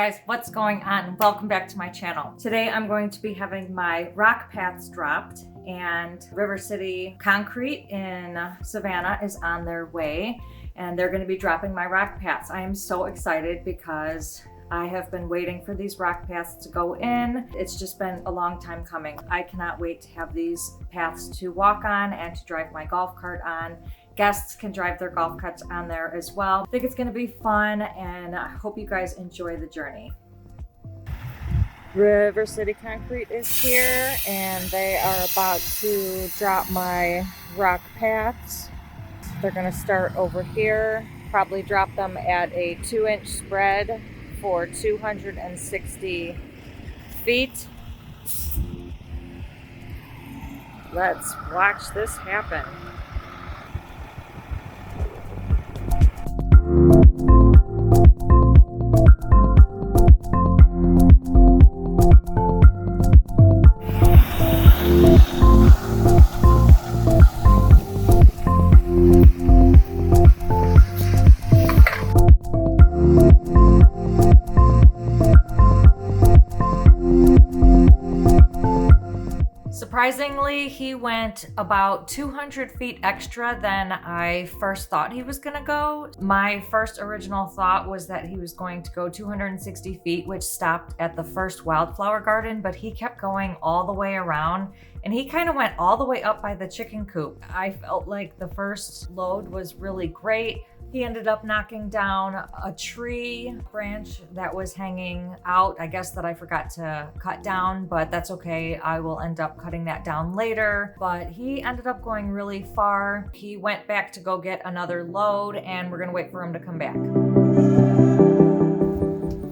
guys, what's going on? Welcome back to my channel. Today I'm going to be having my rock paths dropped, and River City Concrete in Savannah is on their way, and they're going to be dropping my rock paths. I am so excited because I have been waiting for these rock paths to go in. It's just been a long time coming. I cannot wait to have these paths to walk on and to drive my golf cart on. Guests can drive their golf carts on there as well. I think it's gonna be fun, and I hope you guys enjoy the journey. River City Concrete is here, and they are about to drop my rock paths. They're gonna start over here, probably drop them at a 2-inch spread for 260 feet. Let's watch this happen. Surprisingly, he went about 200 feet extra than I first thought he was gonna go. My first original thought was that he was going to go 260 feet, which stopped at the first wildflower garden, but he kept going all the way around, and he kind of went all the way up by the chicken coop. I felt like the first load was really great. He ended up knocking down a tree branch that was hanging out, I guess, that I forgot to cut down, but that's okay. I will end up cutting that down later. But he ended up going really far. He went back to go get another load, and we're gonna wait for him to come back.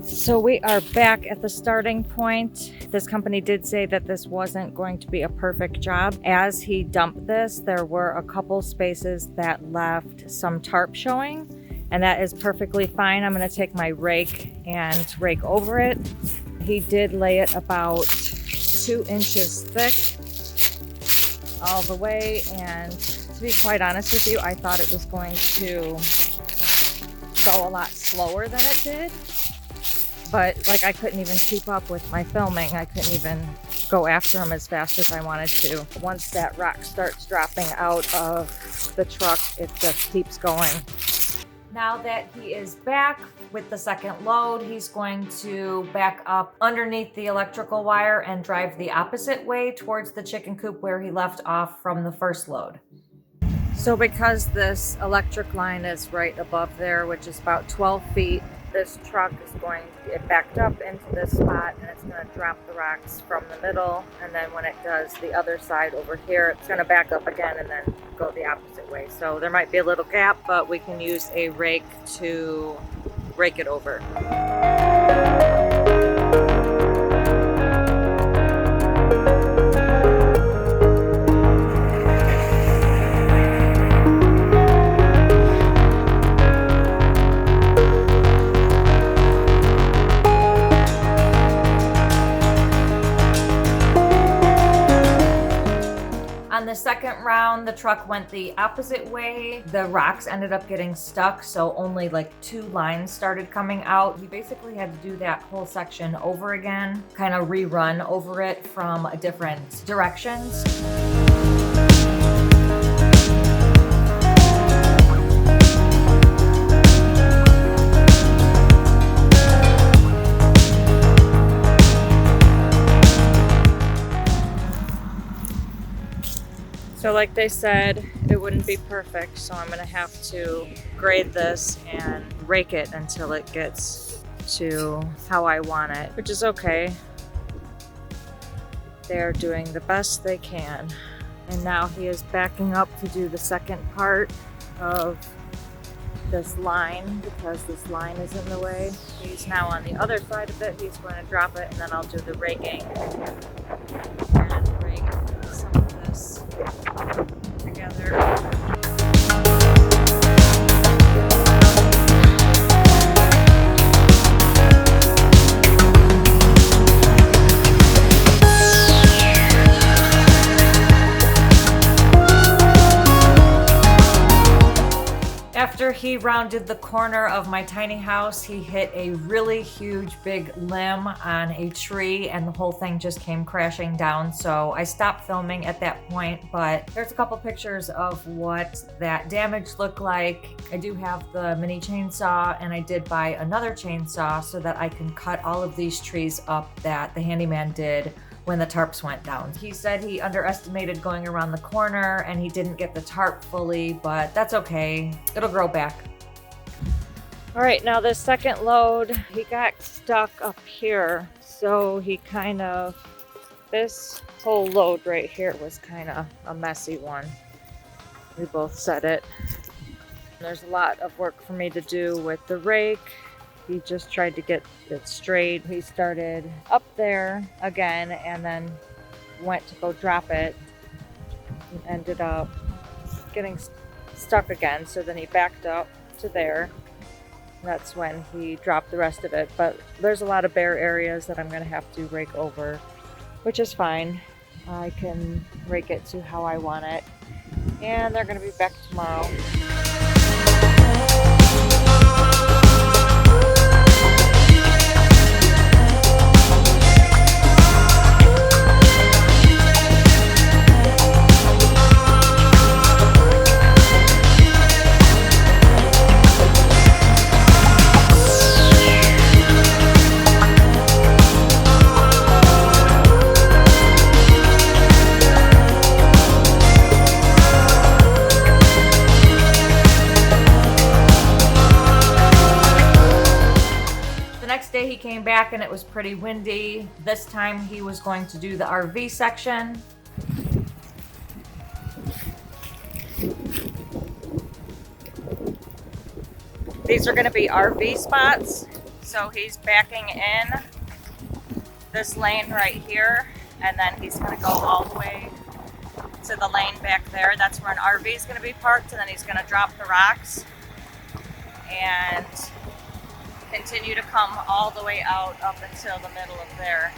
So we are back at the starting point. This company did say that this wasn't going to be a perfect job. As he dumped this, there were a couple spaces that left some tarp showing, and that is perfectly fine. I'm going to take my rake and rake over it. He did lay it about 2 inches thick all the way, and to be quite honest with you, I thought it was going to go a lot slower than it did. But like, I couldn't even keep up with my filming. I couldn't even go after him as fast as I wanted to. Once that rock starts dropping out of the truck, it just keeps going. Now that he is back with the second load, he's going to back up underneath the electrical wire and drive the opposite way towards the chicken coop where he left off from the first load. So because this electric line is right above there, which is about 12 feet, this truck is going to get backed up into this spot, and it's going to drop the rocks from the middle, and then when it does the other side over here, it's going to back up again and then go the opposite way. So there might be a little gap, but we can use a rake to rake it over. On the second round, the truck went the opposite way. The rocks ended up getting stuck, so only like 2 lines started coming out. He basically had to do that whole section over again, kind of rerun over it from different directions. So like they said, it wouldn't be perfect, so I'm gonna have to grade this and rake it until it gets to how I want it, which is okay. They're doing the best they can. And now he is backing up to do the second part of this line because this line is in the way. He's now on the other side of it. He's going to drop it, and then I'll do the raking and rake some of this together. After he rounded the corner of my tiny house, he hit a really huge big limb on a tree and the whole thing just came crashing down. So I stopped filming at that point, but there's a couple pictures of what that damage looked like. I do have the mini chainsaw and I did buy another chainsaw so that I can cut all of these trees up that the handyman did when the tarps went down. He said he underestimated going around the corner and he didn't get the tarp fully, but that's okay. It'll grow back. All right, now this second load, he got stuck up here. So this whole load right here was kind of a messy one. We both said it. There's a lot of work for me to do with the rake. He just tried to get it straight. He started up there again and then went to go drop it and ended up getting stuck again. So then he backed up to there. That's when he dropped the rest of it. But there's a lot of bare areas that I'm gonna have to rake over, which is fine. I can rake it to how I want it. And they're gonna be back tomorrow. He came back and it was pretty windy. This time he was going to do the RV section. These are going to be RV spots. So he's backing in this lane right here and then he's going to go all the way to the lane back there. That's where an RV is going to be parked, and then he's going to drop the rocks and continue to come all the way out up until the middle of there.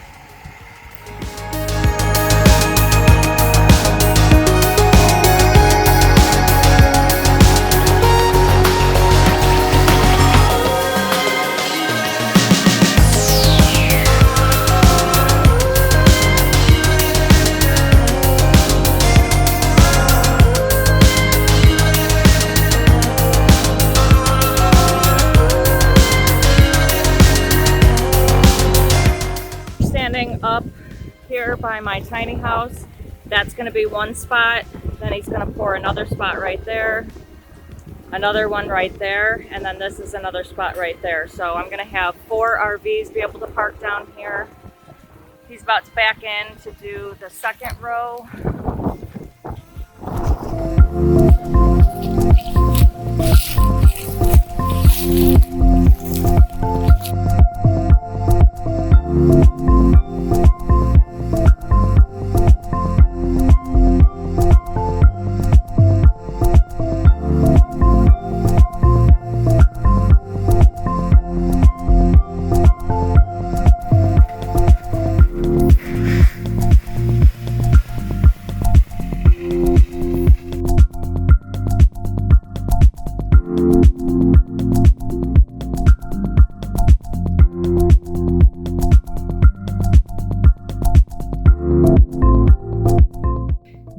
Up here by my tiny house, that's going to be one spot. Then he's going to pour another spot right there, another one right there, and then this is another spot right there. So I'm going to have 4 RVs be able to park down here. He's about to back in to do the second row.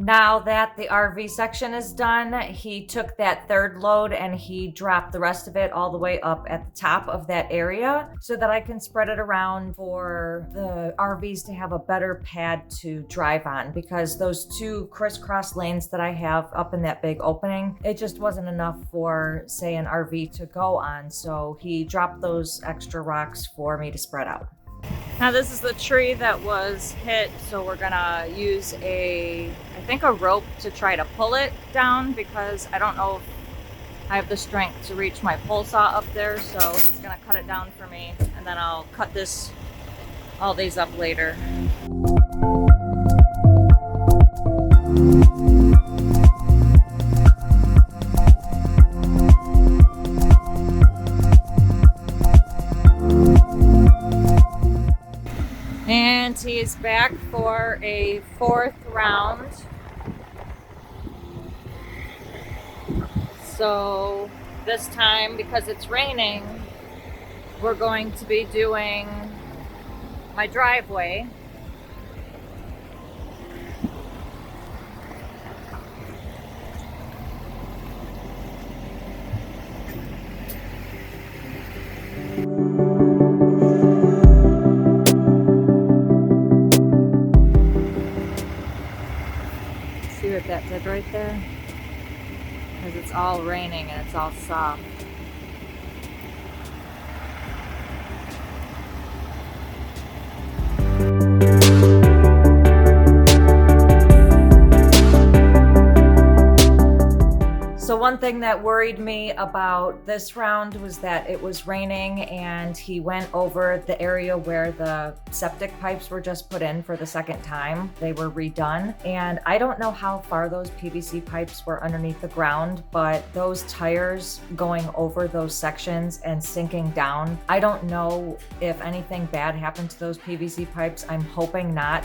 Now that the RV section is done, he took that third load and he dropped the rest of it all the way up at the top of that area so that I can spread it around for the RVs to have a better pad to drive on, because those 2 crisscross lanes that I have up in that big opening, it just wasn't enough for, say, an RV to go on. So he dropped those extra rocks for me to spread out. Now this is the tree that was hit, so we're gonna use I think a rope to try to pull it down, because I don't know if I have the strength to reach my pole saw up there. So he's gonna cut it down for me, and then I'll cut all these up later. And he is back for a 4th round. So This time, because it's raining, we're going to be doing my driveway. See what that did right there? Because it's all raining and it's all soft. So one thing that worried me about this round was that it was raining and he went over the area where the septic pipes were just put in for the second time. They were redone. And I don't know how far those PVC pipes were underneath the ground, but those tires going over those sections and sinking down, I don't know if anything bad happened to those PVC pipes. I'm hoping not.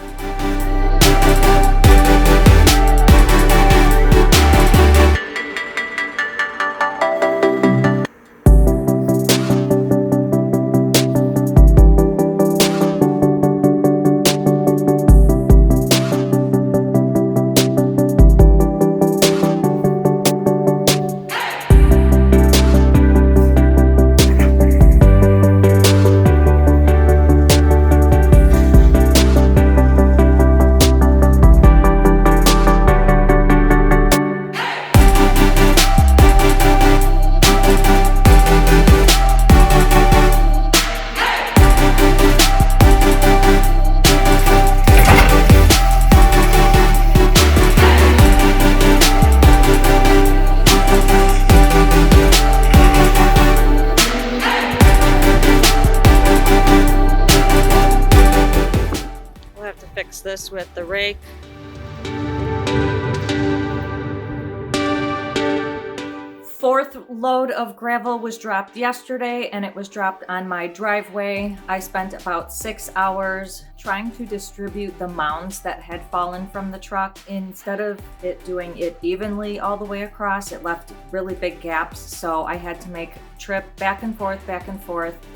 Fix this with the rake. Fourth load of gravel was dropped yesterday and it was dropped on my driveway. I spent about 6 hours trying to distribute the mounds that had fallen from the truck. Instead of it doing it evenly all the way across, it left really big gaps. So I had to make a trip back and forth,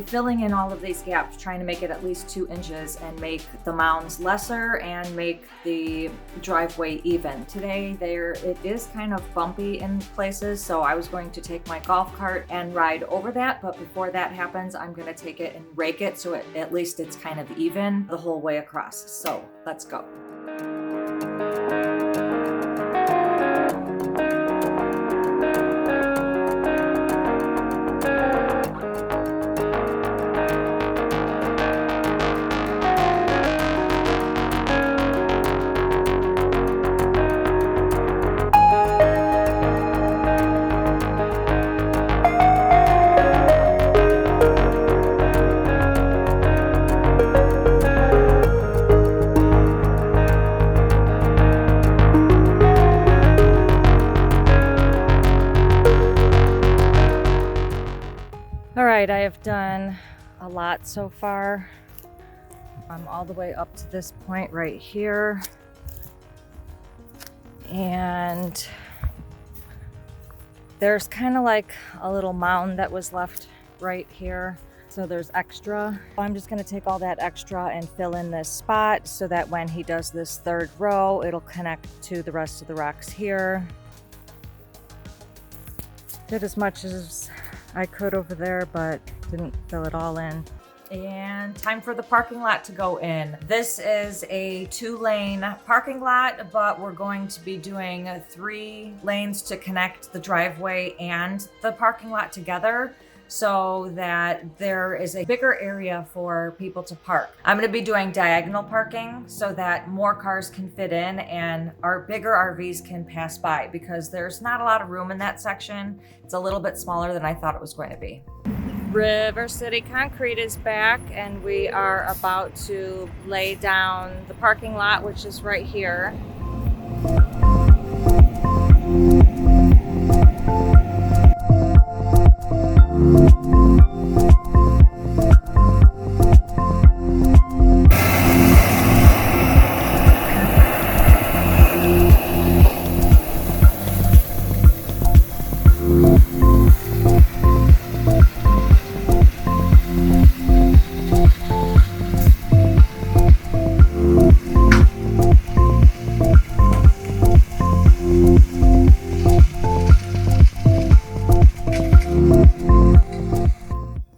filling in all of these gaps, trying to make it at least 2 inches and make the mounds lesser and make the driveway even. Today it is kind of bumpy in places, so I was going to take my golf cart and ride over that, but before that happens, I'm gonna take it and rake it so at least it's kind of even the whole way across. So let's go. Alright, I have done a lot so far. I'm all the way up to this point right here. And there's kind of like a little mound that was left right here. So there's extra. I'm just going to take all that extra and fill in this spot so that when he does this third row, it'll connect to the rest of the rocks here. Did as much as I could over there, but didn't fill it all in. And time for the parking lot to go in. This is a 2-lane parking lot, but we're going to be doing 3 lanes to connect the driveway and the parking lot together, so that there is a bigger area for people to park. I'm gonna be doing diagonal parking so that more cars can fit in and our bigger RVs can pass by, because there's not a lot of room in that section. It's a little bit smaller than I thought it was going to be. River City Concrete is back and we are about to lay down the parking lot, which is right here.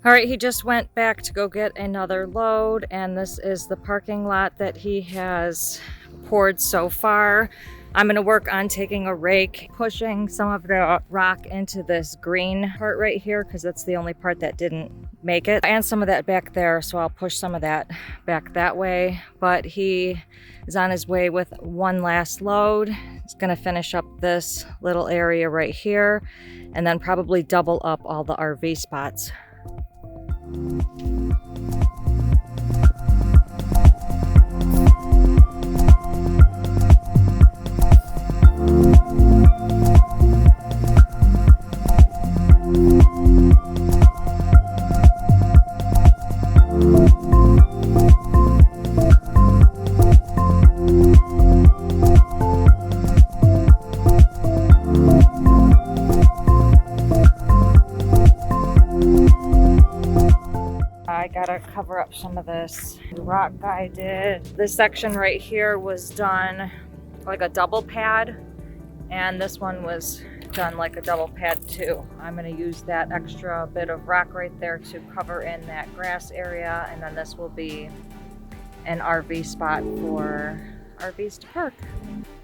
All right, he just went back to go get another load, and this is the parking lot that he has poured so far. I'm gonna work on taking a rake, pushing some of the rock into this green part right here, because that's the only part that didn't make it, and some of that back there, so I'll push some of that back that way. But he is on his way with one last load. He's gonna finish up this little area right here, and then probably double up all the RV spots. I gotta cover up some of this rock guy did. This section right here was done like a double pad, and this one was done like a double pad too. I'm gonna use that extra bit of rock right there to cover in that grass area, and then this will be an RV spot for RVs to park.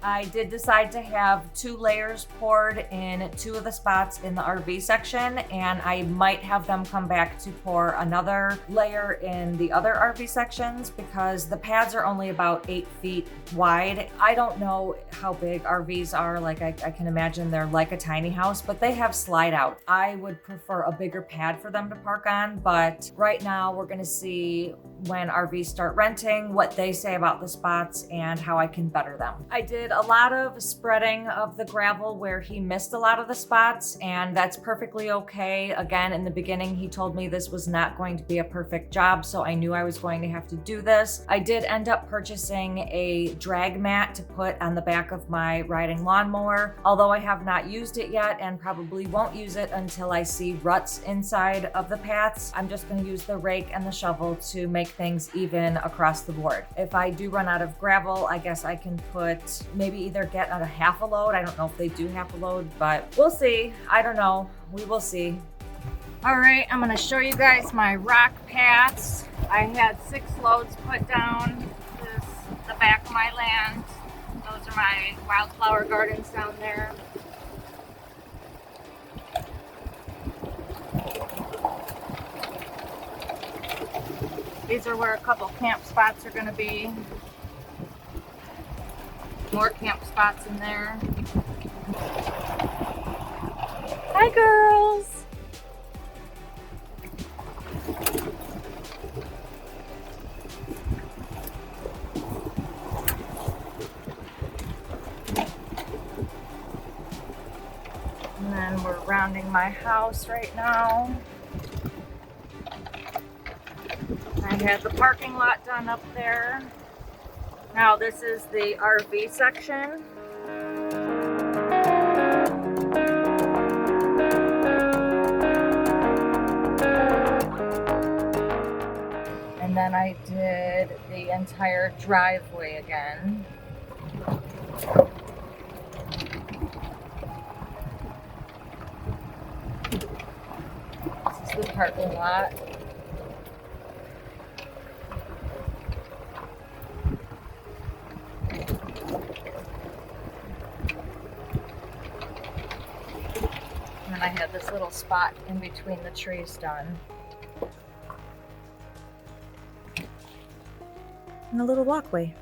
I did decide to have 2 layers poured in 2 of the spots in the RV section, and I might have them come back to pour another layer in the other RV sections because the pads are only about 8 feet wide. I don't know how big RVs are. Like I can imagine they're like a tiny house, but they have slide out. I would prefer a bigger pad for them to park on, but right now we're gonna see when RVs start renting what they say about the spots and how I can better them. I did a lot of spreading of the gravel where he missed a lot of the spots, and that's perfectly okay. Again, in the beginning, he told me this was not going to be a perfect job, so I knew I was going to have to do this. I did end up purchasing a drag mat to put on the back of my riding lawnmower, although I have not used it yet and probably won't use it until I see ruts inside of the paths. I'm just going to use the rake and the shovel to make things even across the board. If I do run out of gravel, I guess I can put maybe either get a half a load. I don't know if they do half a load, but we'll see. I don't know. We will see. All right, I'm gonna show you guys my rock paths. I had 6 loads put down. This is the back of my land. Those are my wildflower gardens down there. These are where a couple camp spots are gonna be. More camp spots in there. Hi, girls. And then we're rounding my house right now. I had the parking lot done up there. Now this is the RV section. And then I did the entire driveway again. This is the parking lot. And I had this little spot in between the trees done. And a little walkway.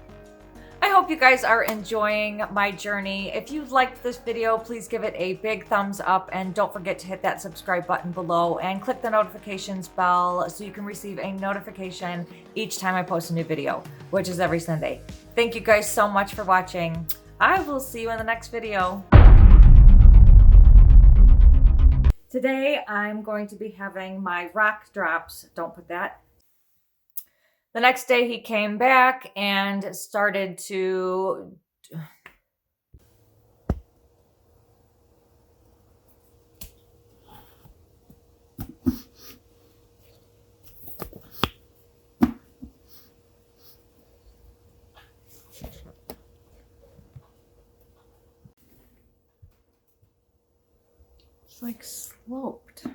I hope you guys are enjoying my journey. If you liked this video, please give it a big thumbs up, and don't forget to hit that subscribe button below and click the notifications bell so you can receive a notification each time I post a new video, which is every Sunday. Thank you guys so much for watching. I will see you in the next video. Today, I'm going to be having my rock drops. Don't put that. The next day, he came back and started to... It's like sloped.